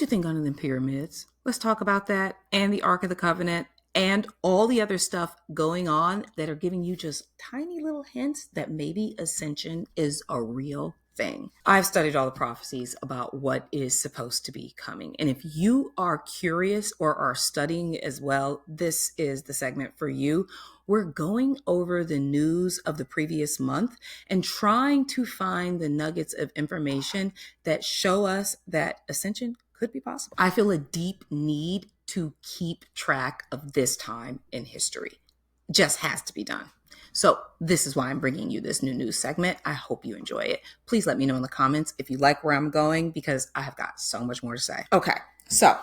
think under the pyramids? Let's talk about that and the Ark of the Covenant and all the other stuff going on that are giving you just tiny little hints that maybe Ascension is a real thing. I've studied all the prophecies about what is supposed to be coming. And if you are curious or are studying as well, this is the segment for you. We're going over the news of the previous month and trying to find the nuggets of information that show us that Ascension could be possible. I feel a deep need to keep track of this time in history. Just has to be done. So this is why I'm bringing you this new news segment. I hope you enjoy it. Please let me know in the comments if you like where I'm going, because I have got so much more to say. Okay, so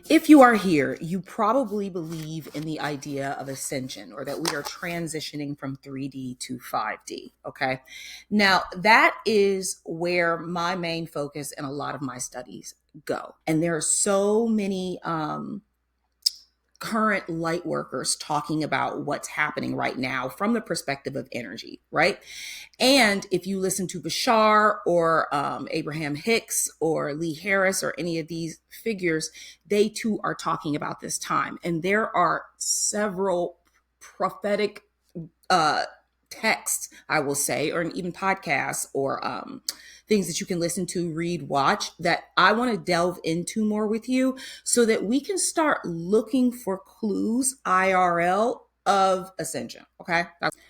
if you are here, you probably believe in the idea of ascension, or that we are transitioning from 3D to 5D, okay? Now, that is where my main focus and a lot of my studies go. And there are so many current light workers talking about what's happening right now from the perspective of energy, right? And if you listen to Bashar or Abraham Hicks or Lee Harris or any of these figures, they too are talking about this time. And there are several prophetic texts, I will say, or even podcasts or things that you can listen to, read, watch, that I want to delve into more with you so that we can start looking for clues IRL of Ascension, okay?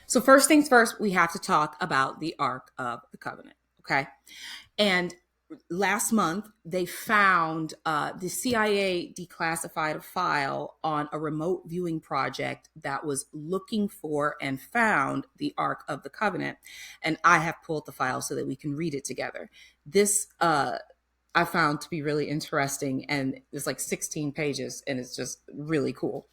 So first things first, we have to talk about the Ark of the Covenant, okay? And last month, they found the CIA declassified a file on a remote viewing project that was looking for and found the Ark of the Covenant. And I have pulled the file so that we can read it together. This I found to be really interesting, and it's like 16 pages, and it's just really cool.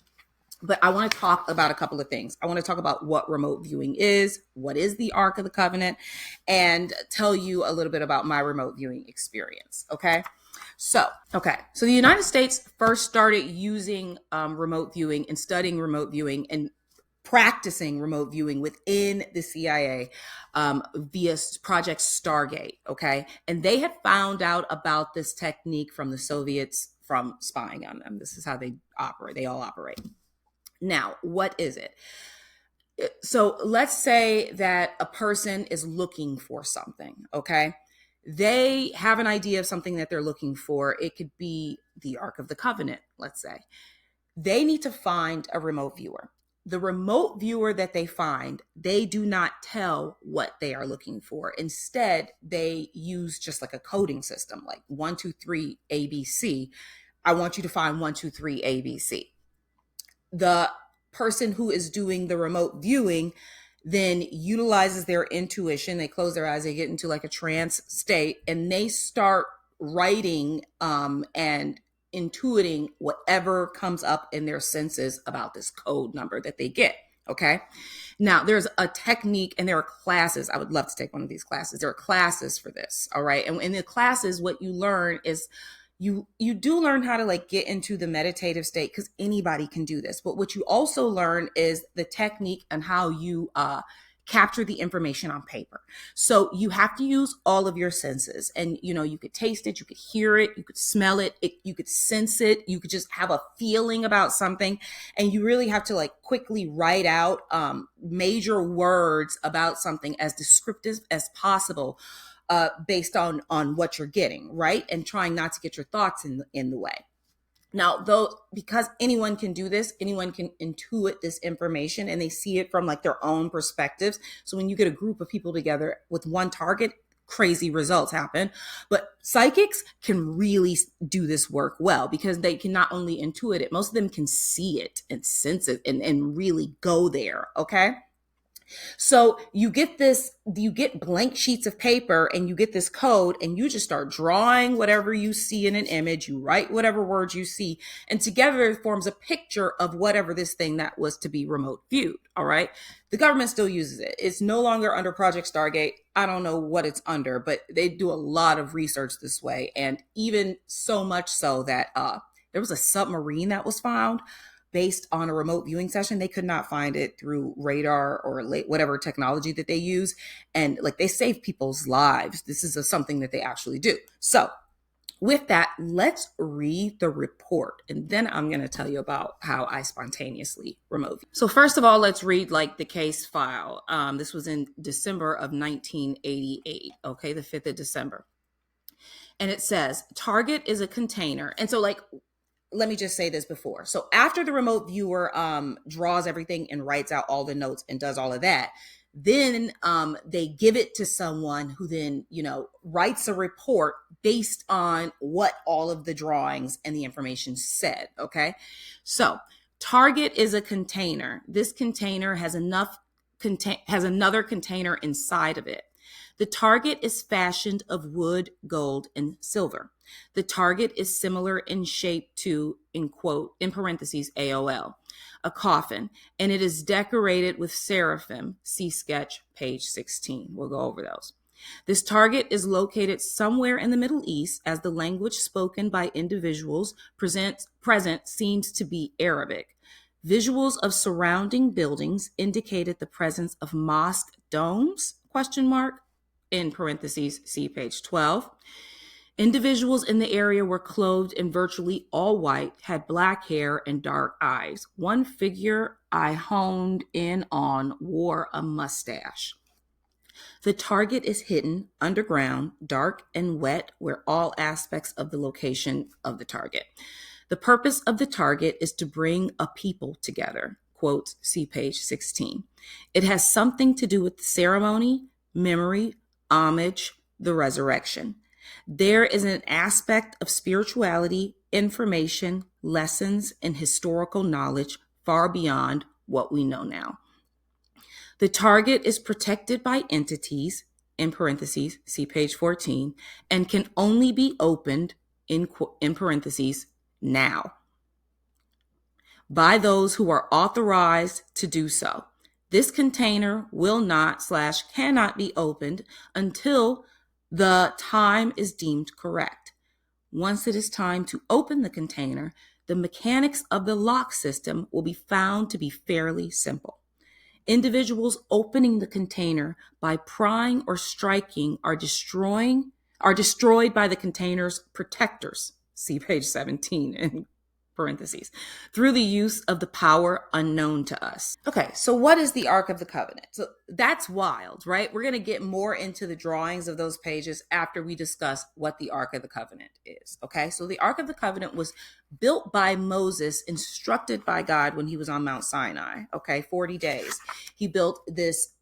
But I want to talk about a couple of things. I want to talk about what remote viewing is, what is the Ark of the Covenant, and tell you a little bit about my remote viewing experience, okay? So the United States first started using remote viewing and studying remote viewing and practicing remote viewing within the CIA via Project Stargate, okay? And they had found out about this technique from the Soviets from spying on them. This is how they operate. They all operate. Now, what is it? So let's say that a person is looking for something, okay? They have an idea of something that they're looking for. It could be the Ark of the Covenant, let's say. They need to find a remote viewer. The remote viewer that they find, they do not tell what they are looking for. Instead, they use just like a coding system, like 1, 2, 3, ABC. I want you to find 1, 2, 3, ABC. The person who is doing the remote viewing then utilizes their intuition. They close their eyes, they get into like a trance state, and they start writing and intuiting whatever comes up in their senses about this code number that they get. Okay. Now there's a technique and there are classes. I would love to take one of these classes. There are classes for this. All right. And in the classes, what you learn is you do learn how to like get into the meditative state, because anybody can do this. But what you also learn is the technique and how you capture the information on paper. So you have to use all of your senses, and you could taste it, you could hear it, you could smell it, you could sense it, you could just have a feeling about something, and you really have to like quickly write out major words about something as descriptive as possible. Based on what you're getting, right? And trying not to get your thoughts in the way. Now, though, because anyone can do this, anyone can intuit this information, and they see it from like their own perspectives. So when you get a group of people together with one target, crazy results happen. But psychics can really do this work well, because they can not only intuit it, most of them can see it and sense it and really go there, okay? So you get blank sheets of paper, and you get this code, and you just start drawing whatever you see in an image. You write whatever words you see, and together it forms a picture of whatever this thing that was to be remote viewed. All right. The government still uses it. It's no longer under Project Stargate. I don't know what it's under, but they do a lot of research this way. And even so much so that there was a submarine that was found based on a remote viewing session. They could not find it through radar or whatever technology that they use. And like, they save people's lives. This is something that they actually do. So with that, let's read the report, and then I'm going to tell you about how I spontaneously removed it. So first of all, let's read like the case file. This was in December of 1988, okay, the 5th of December. And it says, target is a container. And so like, let me just say this before. So after the remote viewer draws everything and writes out all the notes and does all of that, then they give it to someone who then, writes a report based on what all of the drawings and the information said. Okay. So target is a container. This container has another container inside of it. The target is fashioned of wood, gold, and silver. The target is similar in shape to, in parentheses, AOL, a coffin, and it is decorated with seraphim. See sketch, page 16. We'll go over those. This target is located somewhere in the Middle East, as the language spoken by individuals present seems to be Arabic. Visuals of surrounding buildings indicated the presence of mosque domes, ? In parentheses, see page 12. Individuals in the area were clothed in virtually all white, had black hair and dark eyes. One figure I honed in on wore a mustache. The target is hidden underground, dark and wet, where all aspects of the location of the target. The purpose of the target is to bring a people together. Quotes, see page 16. It has something to do with the ceremony, memory, homage, the resurrection. There is an aspect of spirituality, information, lessons, and historical knowledge far beyond what we know now. The target is protected by entities, in parentheses, see page 14, and can only be opened, in parentheses, now, by those who are authorized to do so. This container will not / cannot be opened until the time is deemed correct. Once it is time to open the container, the mechanics of the lock system will be found to be fairly simple. Individuals opening the container by prying or striking are destroyed by the container's protectors. See page 17 in parentheses, through the use of the power unknown to us. Okay, so what is the Ark of the Covenant? So that's wild, right? We're going to get more into the drawings of those pages after we discuss what the Ark of the Covenant is. Okay, so the Ark of the Covenant was built by Moses, instructed by God when he was on Mount Sinai. Okay, 40 days. He built this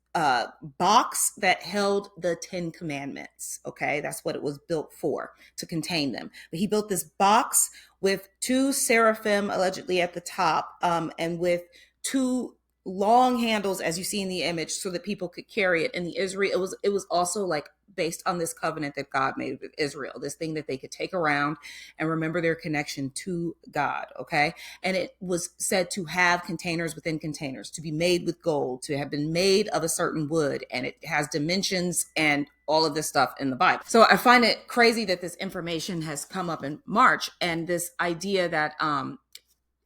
box that held the 10 commandments. Okay, that's what it was built for, to contain them. But he built this box with 2 seraphim allegedly at the top, and with 2 long handles, as you see in the image, so that people could carry it. And it was also like based on this covenant that God made with Israel, this thing that they could take around and remember their connection to God. Okay. And it was said to have containers within containers, to be made with gold, to have been made of a certain wood, and it has dimensions and all of this stuff in the Bible. So I find it crazy that this information has come up in March, and this idea that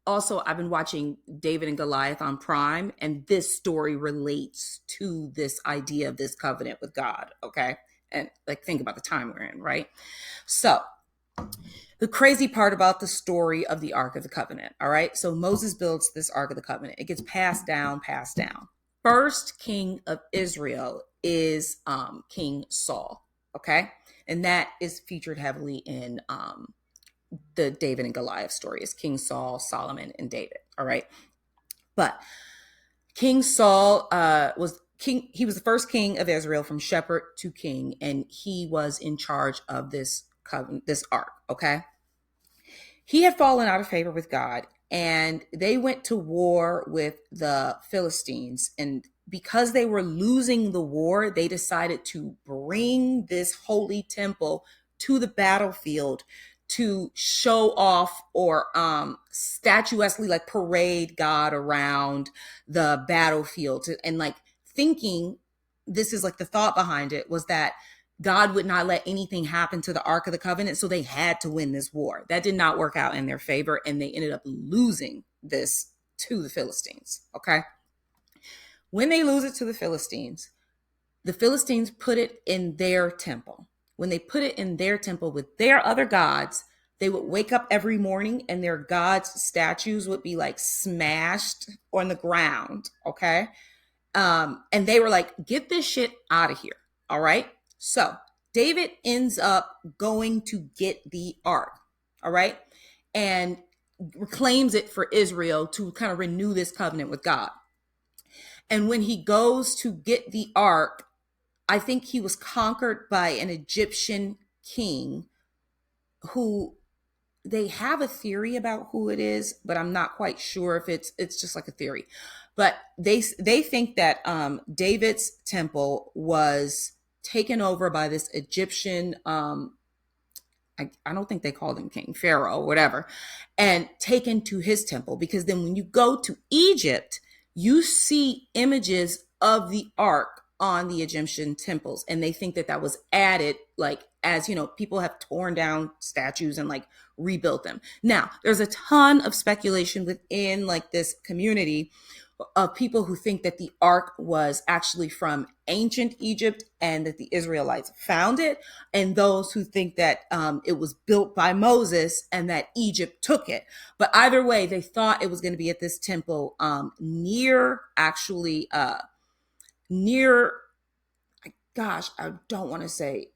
also, I've been watching David and Goliath on Prime, and this story relates to this idea of this covenant with God, okay? And like, think about the time we're in, right? So the crazy part about the story of the Ark of the Covenant, all right? So Moses builds this Ark of the Covenant. It gets passed down. First king of Israel is King Saul, okay? And that is featured heavily in the David and Goliath story, is King Saul, Solomon, and David. All right. But King Saul was king. He was the first king of Israel from shepherd to king, and he was in charge of this covenant, this ark. Okay. He had fallen out of favor with God, and they went to war with the Philistines. And because they were losing the war, they decided to bring this holy temple to the battlefield to show off, or statuesquely like parade God around the battlefield. And like thinking, this is like the thought behind it, was that God would not let anything happen to the Ark of the Covenant, so they had to win this war. That did not work out in their favor, and they ended up losing this to the Philistines, okay? When they lose it to the Philistines put it in their temple. when they put it in their temple with their other gods, they would wake up every morning and their gods' statues would be like smashed on the ground. Okay. And they were like, get this shit out of here. All right. So David ends up going to get the ark. All right. And reclaims it for Israel to kind of renew this covenant with God. And when he goes to get the ark, I think he was conquered by an Egyptian king who they have a theory about who it is, but I'm not quite sure if it's just like a theory. But they think that David's temple was taken over by this Egyptian I don't think they called him king, pharaoh, whatever, and taken to his temple. Because then when you go to Egypt, you see images of the ark on the Egyptian temples. And they think that that was added, like, as you know, people have torn down statues and like rebuilt them. Now, there's a ton of speculation within like this community of people who think that the ark was actually from ancient Egypt and that the Israelites found it, and those who think that it was built by Moses and that Egypt took it. But either way, they thought it was going to be at this temple near, gosh, I don't want to say,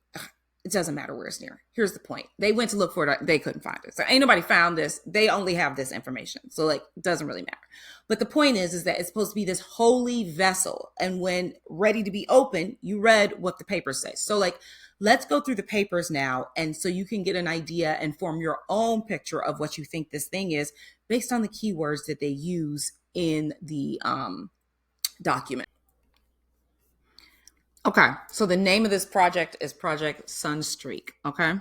it doesn't matter where it's near. Here's the point. They went to look for it. They couldn't find it. So ain't nobody found this. They only have this information. So like, it doesn't really matter. But the point is that it's supposed to be this holy vessel. And when ready to be open, you read what the papers say. So like, let's go through the papers now. And so you can get an idea and form your own picture of what you think this thing is based on the keywords that they use in the document. Okay, so the name of this project is Project Sunstreak, okay?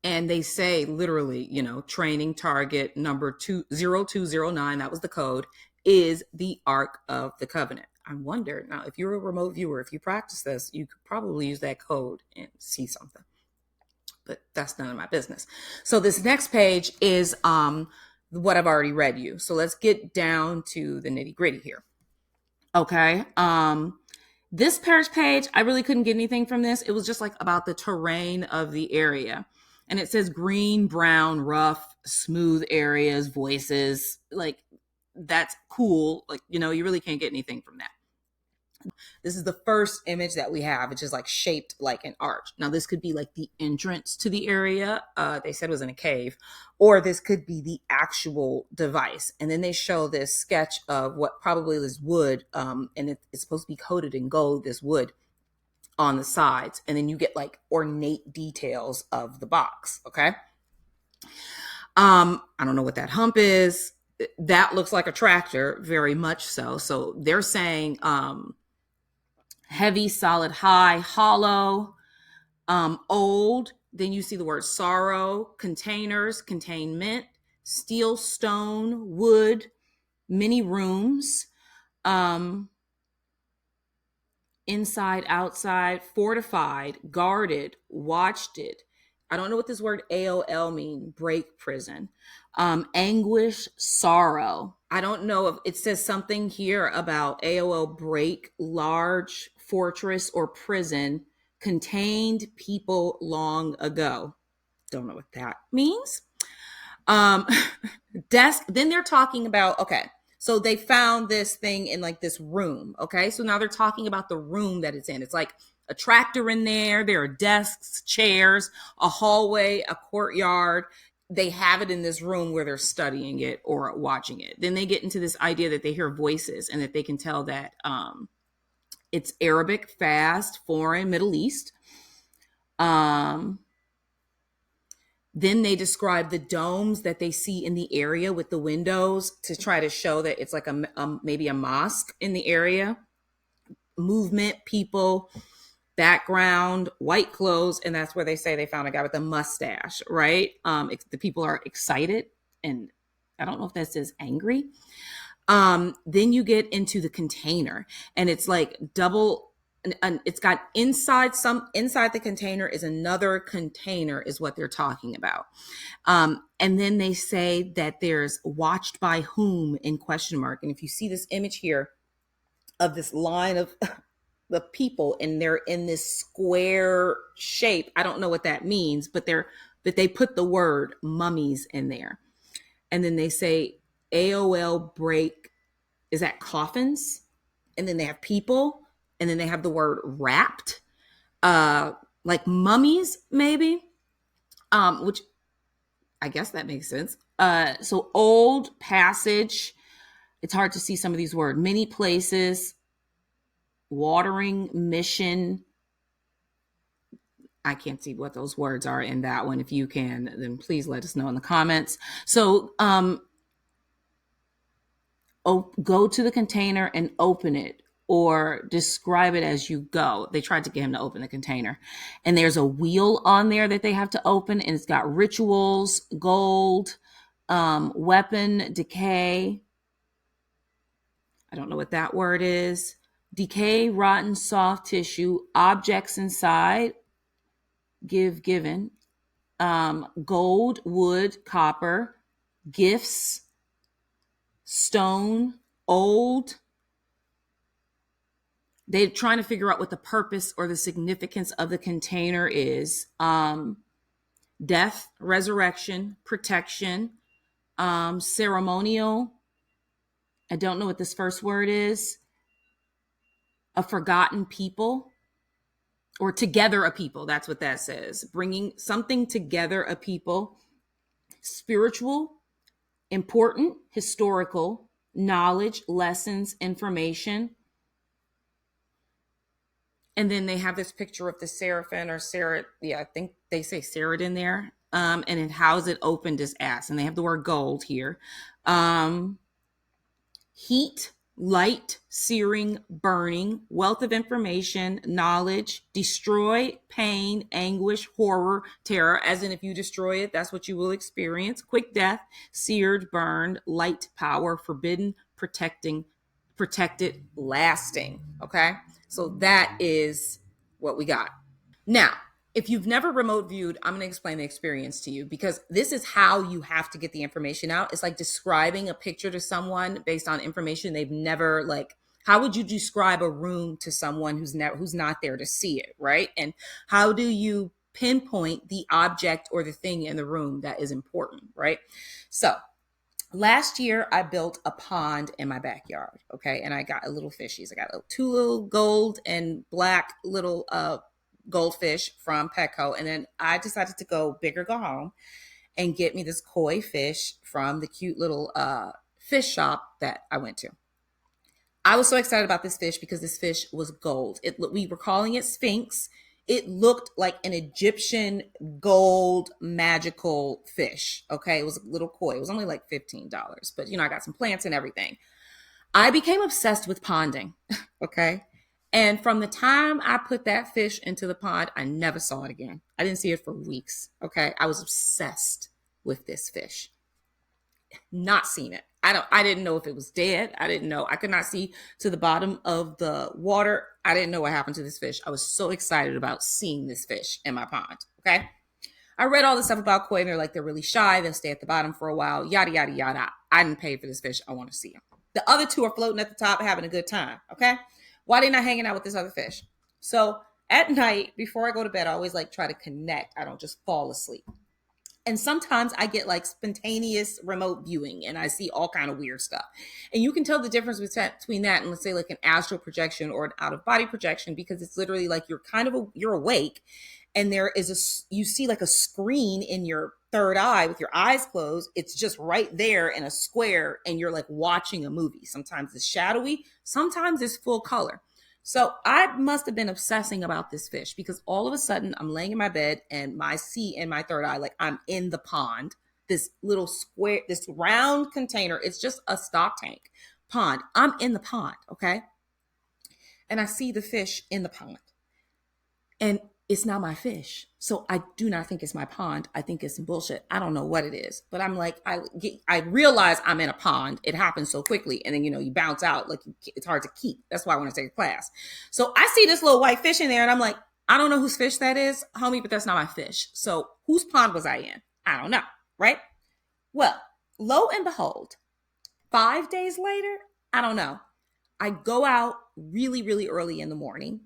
And they say literally, you know, training target number 20209, that was the code, is the Ark of the Covenant. I wonder, now, if you're a remote viewer, if you practice this, you could probably use that code and see something. But that's none of my business. So this next page is what I've already read you. So let's get down to the nitty gritty here. Okay. This page, I really couldn't get anything from this. It was just like about the terrain of the area. And it says green, brown, rough, smooth areas, voices. Like, that's cool. Like, you know, you really can't get anything from that. This is the first image that we have, which is like shaped like an arch. Now, this could be like the entrance to the area. They said it was in a cave, or this could be the actual device. And then they show this sketch of what probably is wood, and it's supposed to be coated in gold, this wood on the sides. And then you get like ornate details of the box. Okay. I don't know what that hump is. That looks like a tractor, very much so. So they're saying, heavy, solid, high, hollow, old. Then you see the word sorrow, containers, containment, steel, stone, wood, many rooms, inside, outside, fortified, guarded, watched it. I don't know what this word AOL mean, break, prison, anguish, sorrow. I don't know if it says something here about AOL break, large fortress or prison, contained people long ago. Don't know what that means. Desk. Then they're talking about, okay, so they found this thing in like this room. Okay. So now they're talking about the room that it's in. It's like a tractor in there. There are desks, chairs, a hallway, a courtyard. They have it in this room where they're studying it or watching it. Then they get into this idea that they hear voices and that they can tell that it's Arabic, fast, foreign, Middle East. Then they describe the domes that they see in the area with the windows to try to show that it's like maybe a mosque in the area. Movement, people, background, white clothes, and that's where they say they found a guy with a mustache, right? The people are excited, and I don't know if that says angry. Then you get into the container, and it's like double. And it's got inside the container is another container is what they're talking about. And then they say that there's watched by whom in question mark. And if you see this image here of this line of the people, and they're in this square shape. I don't know what that means, but they put the word mummies in there. And then they say AOL break, is that coffins? And then they have people, and then they have the word wrapped, like mummies, maybe, which I guess that makes sense. So old passage. It's hard to see some of these words. Many places, watering mission. I can't see what those words are in that one. If you can, then please let us know in the comments. So go to the container and open it, or describe it as you go. They tried to get him to open the container. And there's a wheel on there that they have to open, and it's got rituals, gold, weapon, decay. I don't know what that word is. Decay, rotten, soft tissue, objects inside, given, gold, wood, copper, gifts, stone, old. They're trying to figure out what the purpose or the significance of the container is. Death, resurrection, protection, ceremonial. I don't know what this first word is. A forgotten people, or together a people. That's what that says. Bringing something together a people. Spiritual, important, historical, knowledge, lessons, information. And then they have this picture of the seraphim or Sarah. Yeah, I think they say Sarah in there. And it how's it opened his ass. And they have the word gold here. Heat, light, searing, burning, wealth of information, knowledge, destroy, pain, anguish, horror, terror, as in if you destroy it, that's what you will experience. Quick death, seared, burned, light, power, forbidden, protecting, protected, lasting. Okay, so that is what we got. Now, if you've never remote viewed, I'm going to explain the experience to you, because this is how you have to get the information out. It's like describing a picture to someone based on information they've never, like, how would you describe a room to someone who's not there to see it, right? And how do you pinpoint the object or the thing in the room that is important, right? So last year I built a pond in my backyard, okay? And I got a little fishies. I got two little gold and black little goldfish from Petco. And then I decided to go big or go home and get me this koi fish from the cute little fish shop that I went to. I was so excited about this fish because this fish was gold. We were calling it Sphinx. It looked like an Egyptian gold magical fish. Okay, it was a little koi. It was only like $15, but I got some plants and everything. I became obsessed with ponding. Okay. And from the time I put that fish into the pond, I never saw it again. I didn't see it for weeks. Okay. I was obsessed with this fish. Not seen it. I didn't know if it was dead. I didn't know. I could not see to the bottom of the water. I didn't know what happened to this fish. I was so excited about seeing this fish in my pond. Okay. I read all this stuff about koi, and they're really shy. They'll stay at the bottom for a while. Yada, yada, yada. I didn't pay for this fish. I want to see him. The other two are floating at the top, having a good time. Okay. Why are they not hanging out with this other fish? So at night, before I go to bed, I always try to connect. I don't just fall asleep. And sometimes I get spontaneous remote viewing, and I see all kind of weird stuff. And you can tell the difference between that and, let's say, an astral projection or an out of body projection, because it's literally you're awake, and there is you see a screen in your third eye with your eyes closed. It's just right there in a square, and you're watching a movie. Sometimes it's shadowy, sometimes it's full color. So I must have been obsessing about this fish, because all of a sudden I'm laying in my bed and I see in my third eye, I'm in the pond, this little square, this round container. It's just a stock tank pond. I'm in the pond. Okay. And I see the fish in the pond, and it's not my fish. So I do not think it's my pond. I think it's some bullshit. I don't know what it is, but I'm I realize I'm in a pond. It happens so quickly. And then, you bounce out. It's hard to keep. That's why I want to take a class. So I see this little white fish in there, and I'm I don't know whose fish that is, homie, but that's not my fish. So whose pond was I in? I don't know. Right? Well, lo and behold, 5 days later, I don't know, I go out really, really early in the morning,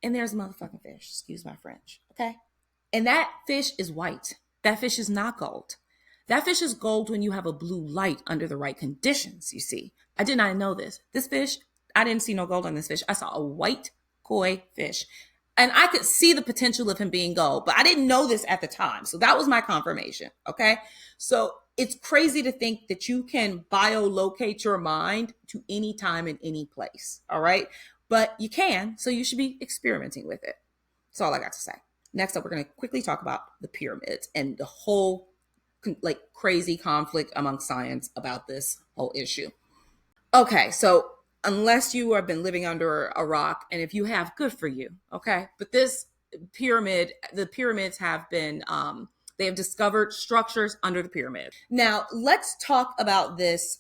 and there's a motherfucking fish, excuse my French, okay? And that fish is white. That fish is not gold. That fish is gold when you have a blue light under the right conditions, you see. I did not know this. This fish, I didn't see no gold on this fish. I saw a white koi fish. And I could see the potential of him being gold, but I didn't know this at the time. So that was my confirmation, okay? So it's crazy to think that you can biolocate your mind to any time and any place, all right? But you can, so you should be experimenting with it. That's all I got to say. Next up, we're going to quickly talk about the pyramids and the whole like crazy conflict among science about this whole issue. Okay, so unless you have been living under a rock, and if you have, good for you, okay? But this pyramid, the pyramids have been, they have discovered structures under the pyramid. Now, let's talk about this,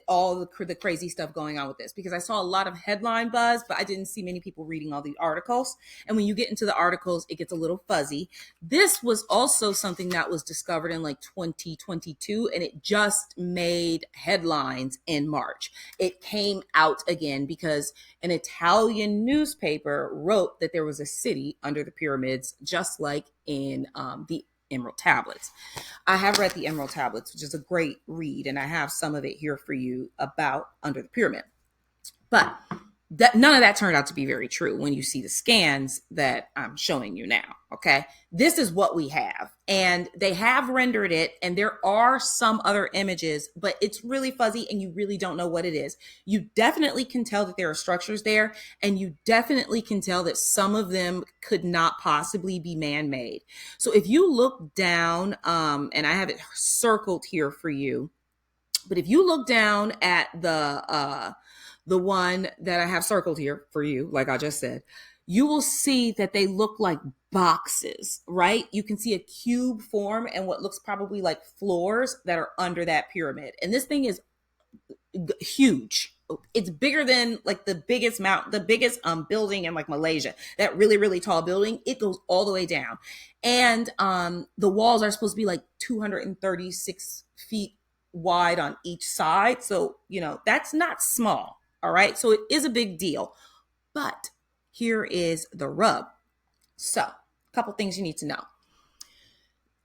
all the crazy stuff going on with this, because I saw a lot of headline buzz, but I didn't see many people reading all the articles. And when you get into the articles, it gets a little fuzzy. This was also something that was discovered in like 2022, and it just made headlines in March. It came out again because an Italian newspaper wrote that there was a city under the pyramids, just like in the Emerald Tablets. I have read the Emerald Tablets, which is a great read, and I have some of it here for you about Under the Pyramid. But none of that turned out to be very true when you see the scans that I'm showing you now, okay? This is what we have, and they have rendered it, and there are some other images, but it's really fuzzy, and you really don't know what it is. You definitely can tell that there are structures there, and you definitely can tell that some of them could not possibly be man-made. So if you look down, and I have it circled here for you, but if you look down at the one that I have circled here for you, like I just said, you will see that they look like boxes, right? You can see a cube form and what looks probably like floors that are under that pyramid. And this thing is huge. It's bigger than like the biggest building in like Malaysia, that really, really tall building. It goes all the way down. And the walls are supposed to be like 236 feet wide on each side. So, you know, that's not small. All right. So it is a big deal. But here is the rub. So a couple things you need to know.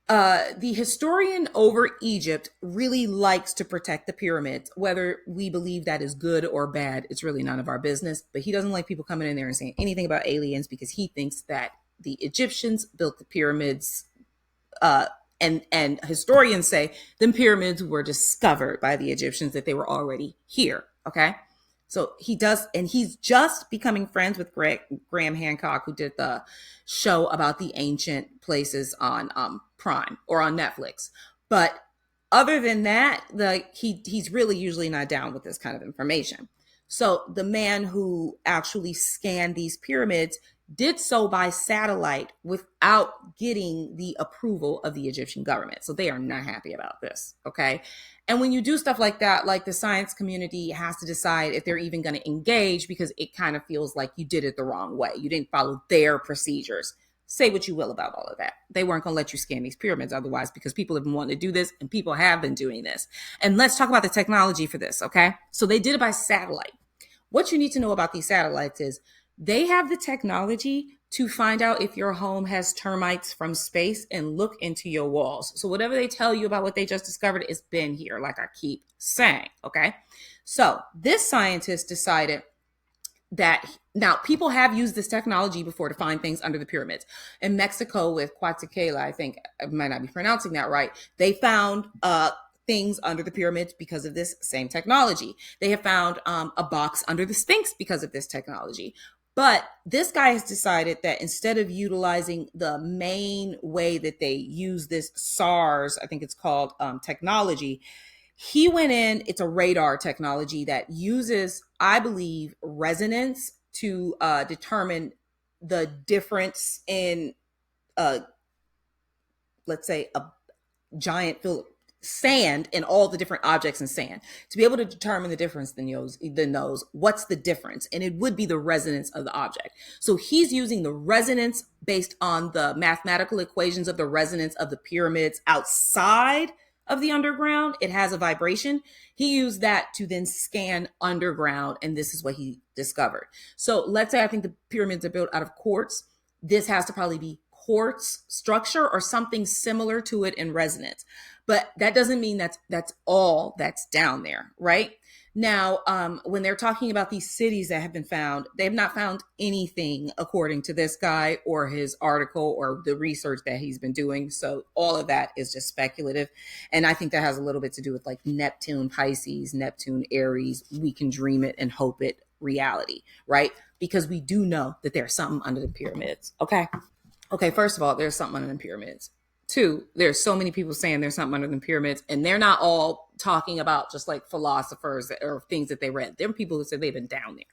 The historian over Egypt really likes to protect the pyramids. Whether we believe that is good or bad, it's really none of our business. But he doesn't like people coming in there and saying anything about aliens because he thinks that the Egyptians built the pyramids. And historians say the pyramids were discovered by the Egyptians, that they were already here. Okay. So he does, and he's just becoming friends with Graham Hancock, who did the show about the ancient places on Prime or on Netflix. But other than that, he's really usually not down with this kind of information. So the man who actually scanned these pyramids did so by satellite without getting the approval of the Egyptian government. So they are not happy about this, okay? And when you do stuff like that, like the science community has to decide if they're even going to engage, because it kind of feels like you did it the wrong way. You didn't follow their procedures. Say what you will about all of that. They weren't going to let you scan these pyramids otherwise, because people have been wanting to do this and people have been doing this. And let's talk about the technology for this, okay? So they did it by satellite. What you need to know about these satellites is they have the technology to find out if your home has termites from space and look into your walls. So whatever they tell you about what they just discovered, it's been here, like I keep saying, okay? So this scientist decided that now people have used this technology before to find things under the pyramids. In Mexico with Coatzacoalcos, I think I might not be pronouncing that right, they found things under the pyramids because of this same technology. They have found a box under the Sphinx because of this technology. But this guy has decided that instead of utilizing the main way that they use this SARS, I think it's called, technology, he went in, it's a radar technology that uses, I believe, resonance to determine the difference in, let's say, a giant sand and all the different objects in sand, to be able to determine the difference, then knows what's the difference, and it would be the resonance of the object. So he's using the resonance based on the mathematical equations of the resonance of the pyramids outside of the underground. It has a vibration. He used that to then scan underground, and this is what he discovered. So let's say I think the pyramids are built out of quartz. This has to probably be quartz structure or something similar to it in resonance. But that doesn't mean that's all that's down there, right? Now, when they're talking about these cities that have been found, they have not found anything according to this guy or his article or the research that he's been doing. So all of that is just speculative. And I think that has a little bit to do with like Neptune, Pisces, Neptune, Aries. We can dream it and hope it reality, right? Because we do know that there's something under the pyramids. Okay, first of all, there's something under the pyramids. Two, there's so many people saying there's something under the pyramids, and they're not all talking about just like philosophers or things that they read. There are people who said they've been down there.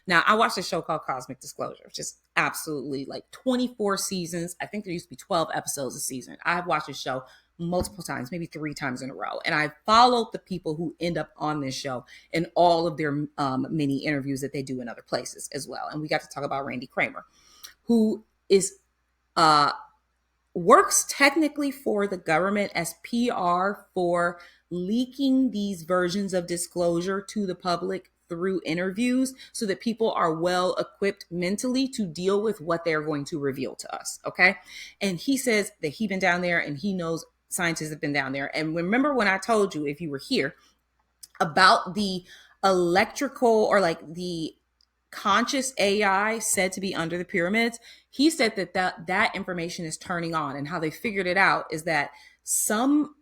Now, I watched a show called Cosmic Disclosure, which is absolutely like 24 seasons. I think there used to be 12 episodes a season. I've watched this show multiple times, maybe 3 times in a row. And I followed the people who end up on this show in all of their mini interviews that they do in other places as well. And we got to talk about Randy Kramer, who is works technically for the government as PR for leaking these versions of disclosure to the public through interviews so that people are well equipped mentally to deal with what they're going to reveal to us. Okay. And he says that he's been down there and he knows scientists have been down there. And remember when I told you, if you were here, about the electrical or like the conscious AI said to be under the pyramids, he said that information is turning on, and how they figured it out is that some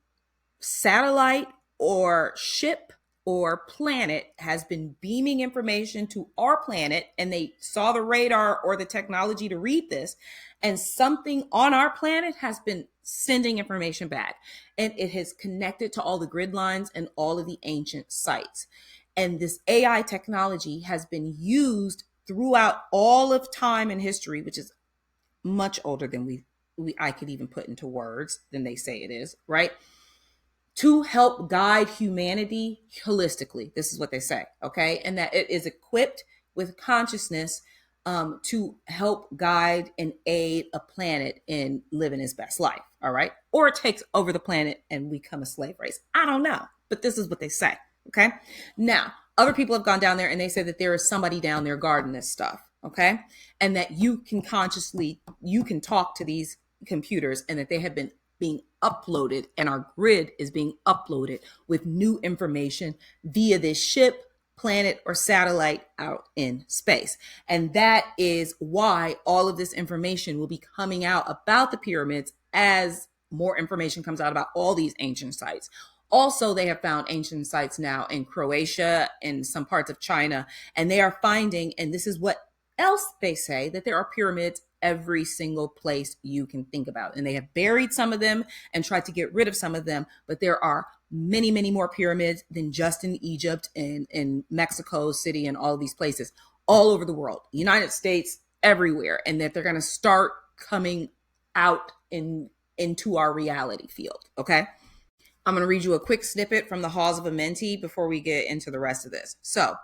satellite or ship or planet has been beaming information to our planet, and they saw the radar or the technology to read this, and something on our planet has been sending information back, and it has connected to all the grid lines and all of the ancient sites. And this AI technology has been used throughout all of time and history, which is much older than I could even put into words than they say it is, right? To help guide humanity holistically. This is what they say, okay? And that it is equipped with consciousness to help guide and aid a planet in living its best life, all right? Or it takes over the planet and we become a slave race. I don't know, but this is what they say. Okay. Now, other people have gone down there and they say that there is somebody down there guarding this stuff. Okay. And that you can talk to these computers, and that they have been being uploaded, and our grid is being uploaded with new information via this ship, planet, or satellite out in space. And that is why all of this information will be coming out about the pyramids as more information comes out about all these ancient sites. Also, they have found ancient sites now in Croatia and some parts of China, and they are finding, and this is what else they say, that there are pyramids every single place you can think about. And they have buried some of them and tried to get rid of some of them, but there are many, many more pyramids than just in Egypt and in Mexico City and all of these places all over the world, United States, everywhere, and that they're going to start coming out into our reality field. Okay. I'm going to read you a quick snippet from the Halls of Amenti before we get into the rest of this. So,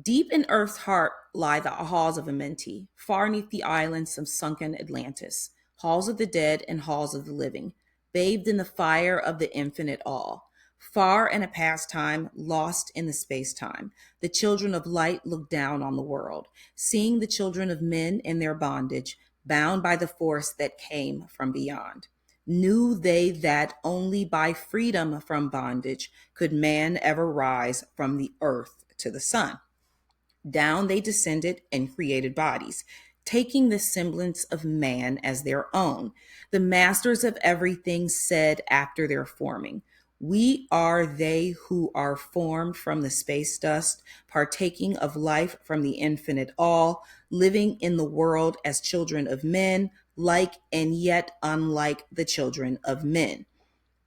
deep in Earth's heart lie the halls of Amenti, far neath the islands of sunken Atlantis, halls of the dead and halls of the living, bathed in the fire of the infinite all. Far in a past time, lost in the space-time, the children of light look down on the world, seeing the children of men in their bondage, bound by the force that came from beyond. Knew they that only by freedom from bondage could man ever rise from the earth to the sun. Down they descended and created bodies, taking the semblance of man as their own. The masters of everything said after their forming, we are they who are formed from the space dust, partaking of life from the infinite all, living in the world as children of men, like and yet unlike the children of men.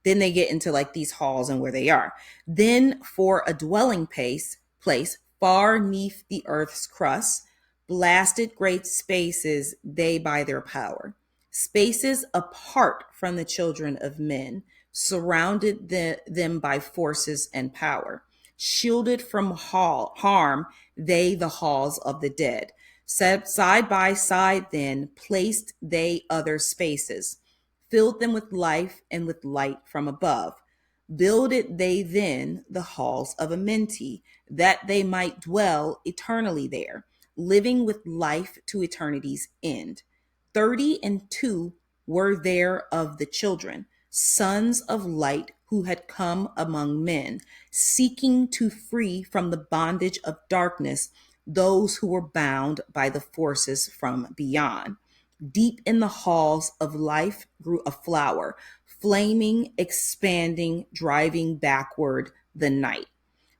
Then they get into like these halls and where they are. Then for a dwelling place far neath the earth's crust, blasted great spaces they by their power. Spaces apart from the children of men, surrounded them by forces and power. Shielded from harm they the halls of the dead. Set side by side then placed they other spaces, filled them with life and with light from above. Builded they then the halls of Amenti, that they might dwell eternally there, living with life to eternity's end. 32 were there of the children, sons of light, who had come among men, seeking to free from the bondage of darkness those who were bound by the forces from beyond. Deep in the halls of life grew a flower, flaming, expanding, driving backward the night.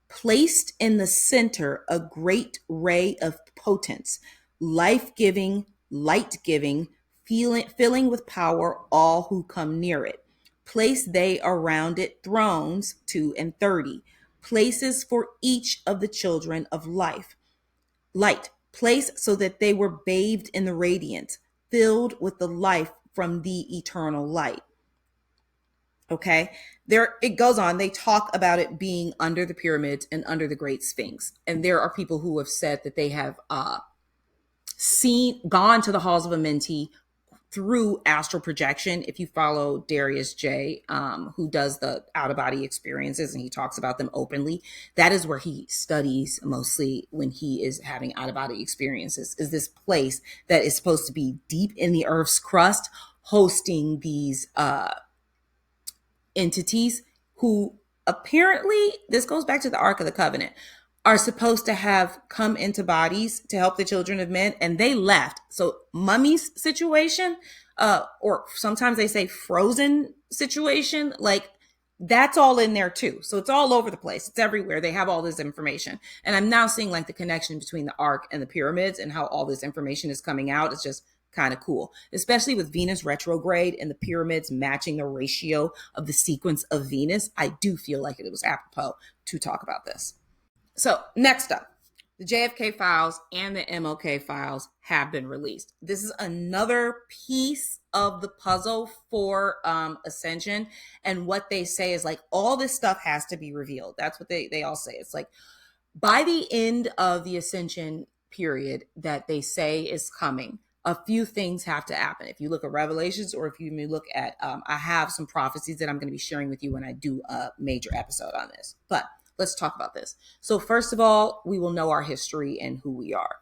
Placed in the center, a great ray of potence, life giving, light giving, filling with power all who come near it. Place they around it thrones, 32, places for each of the children of light, place so that they were bathed in the radiance, filled with the life from the eternal light. Okay, there it goes on. They talk about it being under the pyramids and under the Great Sphinx, and there are people who have said that they have gone to the halls of Amenti through astral projection. If you follow Darius J, who does the out of body experiences, and he talks about them openly, that is where he studies mostly when he is having out of body experiences, is this place that is supposed to be deep in the earth's crust, hosting these entities who apparently, this goes back to the Ark of the Covenant, are supposed to have come into bodies to help the children of men, and they left. So mummy's situation, or sometimes they say frozen situation, like that's all in there too. So it's all over the place. It's everywhere. They have all this information. And I'm now seeing like the connection between the Ark and the pyramids and how all this information is coming out. It's just kind of cool, especially with Venus retrograde and the pyramids matching the ratio of the sequence of Venus. I do feel like it was apropos to talk about this. So next up, the JFK files and the MLK files have been released. This is another piece of the puzzle for Ascension. And what they say is like, all this stuff has to be revealed. That's what they all say. It's like, by the end of the Ascension period that they say is coming, a few things have to happen. If you look at Revelations, or if you look at, I have some prophecies that I'm going to be sharing with you when I do a major episode on this. But let's talk about this. So first of all, we will know our history and who we are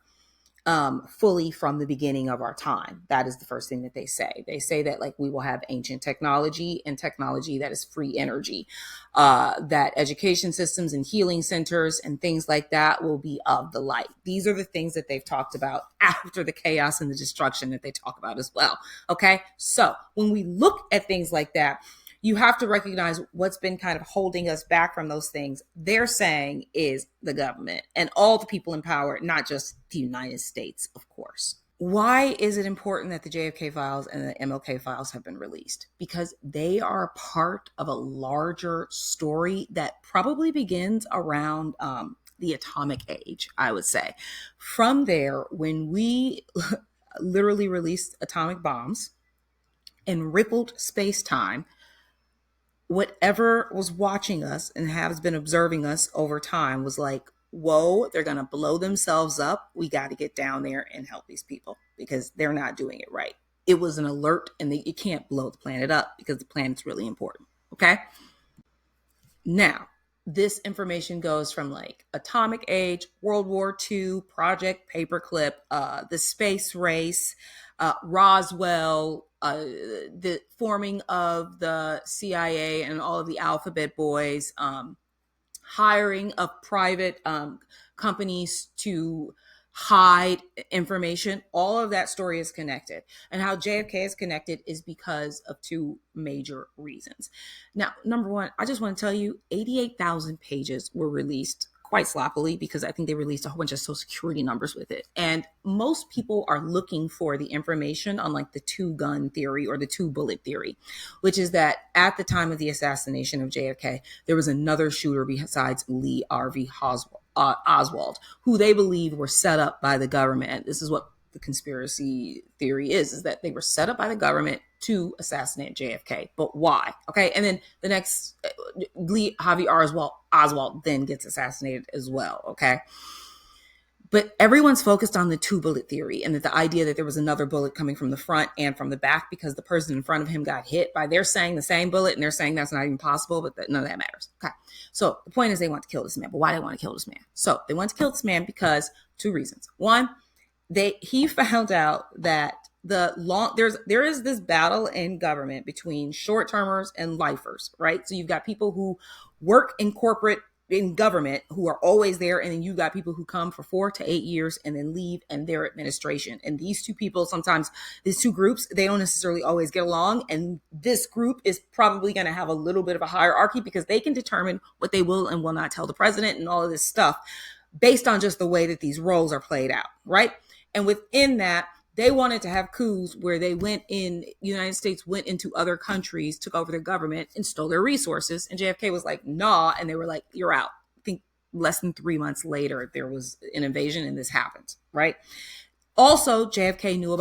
fully from the beginning of our time. That is the first thing that they say. They say that like we will have ancient technology and technology that is free energy, that education systems and healing centers and things like that will be of the light. These are the things that they've talked about after the chaos and the destruction that they talk about as well. Okay. So when we look at things like that, you have to recognize what's been kind of holding us back from those things. They're saying is the government and all the people in power, not just the United States, of course. Why is it important that the JFK files and the MLK files have been released? Because they are part of a larger story that probably begins around the atomic age, I would say. From there, when we literally released atomic bombs and rippled space-time, whatever was watching us and has been observing us over time was like, whoa, they're going to blow themselves up. We got to get down there and help these people because they're not doing it right. It was an alert, and you can't blow the planet up because the planet's really important. Okay. Now, this information goes from like atomic age, World War II, Project Paperclip, the space race, Roswell, the forming of the CIA and all of the alphabet boys, hiring of private companies to hide information. All of that story is connected. And how JFK is connected is because of two major reasons. Now, number one, I just want to tell you 88,000 pages were released quite sloppily because I think they released a whole bunch of social security numbers with it. And most people are looking for the information on like the two gun theory or the two bullet theory, which is that at the time of the assassination of JFK, there was another shooter besides Lee Harvey Oswald, who they believe were set up by the government. This is what the conspiracy theory is that they were set up by the government to assassinate JFK. But why? Okay. And then the next, Lee Harvey Oswald then gets assassinated as well. Okay. But everyone's focused on the 2-bullet theory, and that the idea that there was another bullet coming from the front and from the back because the person in front of him got hit by, they're saying the same bullet, and they're saying that's not even possible, but none of that matters. Okay. So the point is they want to kill this man. But why do they want to kill this man? So they want to kill this man because 2 reasons. One, he found out that there is this battle in government between short-termers and lifers, right? So you've got people who work in government who are always there, and then you got people who come for 4 to 8 years and then leave, and their administration. And these 2 people, sometimes these 2 groups, they don't necessarily always get along, and this group is probably going to have a little bit of a hierarchy because they can determine what they will and will not tell the president and all of this stuff based on just the way that these roles are played out, right? And within that, they wanted to have coups where the United States went into other countries, took over their government, and stole their resources. And JFK was like, nah. And they were like, you're out. I think less than 3 months later, there was an invasion and this happened, right? Also, JFK knew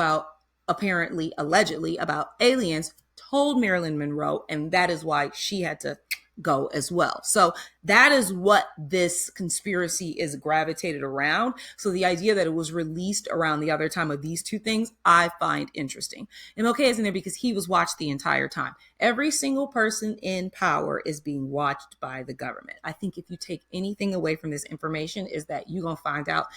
allegedly about aliens, told Marilyn Monroe, and that is why she had to go as well. So that is what this conspiracy is gravitated around. So the idea that it was released around the other time of these 2 things, I find interesting. MLK is in there because he was watched the entire time. Every single person in power is being watched by the government. I think if you take anything away from this information is that you're going to find out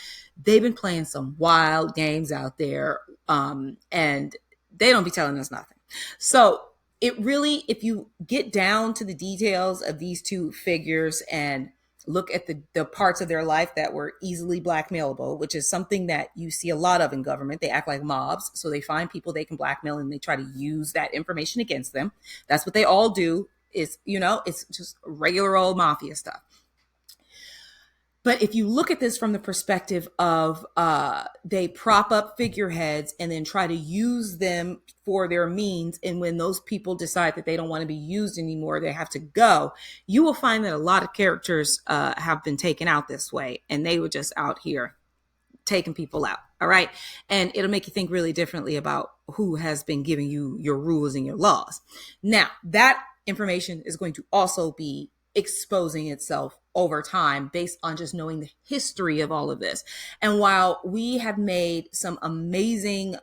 they've been playing some wild games out there, and they don't be telling us nothing. So it really, if you get down to the details of these 2 figures and look at the parts of their life that were easily blackmailable, which is something that you see a lot of in government. They act like mobs. So they find people they can blackmail and they try to use that information against them. That's what they all do. It's just regular old mafia stuff. But if you look at this from the perspective of they prop up figureheads and then try to use them for their means, and when those people decide that they don't want to be used anymore, they have to go, you will find that a lot of characters have been taken out this way, and they were just out here taking people out. All right. And it'll make you think really differently about who has been giving you your rules and your laws. Now, that information is going to also be exposing itself over time based on just knowing the history of all of this. And while we have made some amazing,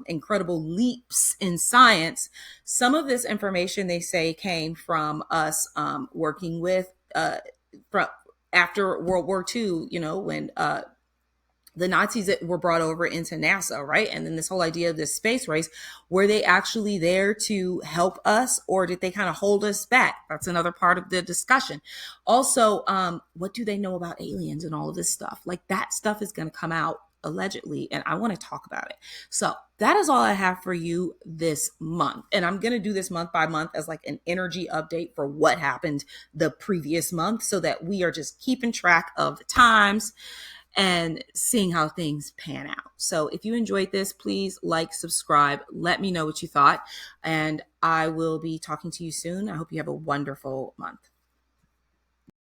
incredible leaps in science, some of this information, they say, came from us working with after World War II, when the Nazis that were brought over into NASA, right? And then this whole idea of this space race, were they actually there to help us, or did they kind of hold us back? That's another part of the discussion. Also, what do they know about aliens and all of this stuff? Like, that stuff is going to come out allegedly, and I want to talk about it. So that is all I have for you this month. And I'm going to do this month by month as like an energy update for what happened the previous month, so that we are just keeping track of the times and seeing how things pan out. So if you enjoyed this, please like, subscribe, let me know what you thought, and I will be talking to you soon. I hope you have a wonderful month.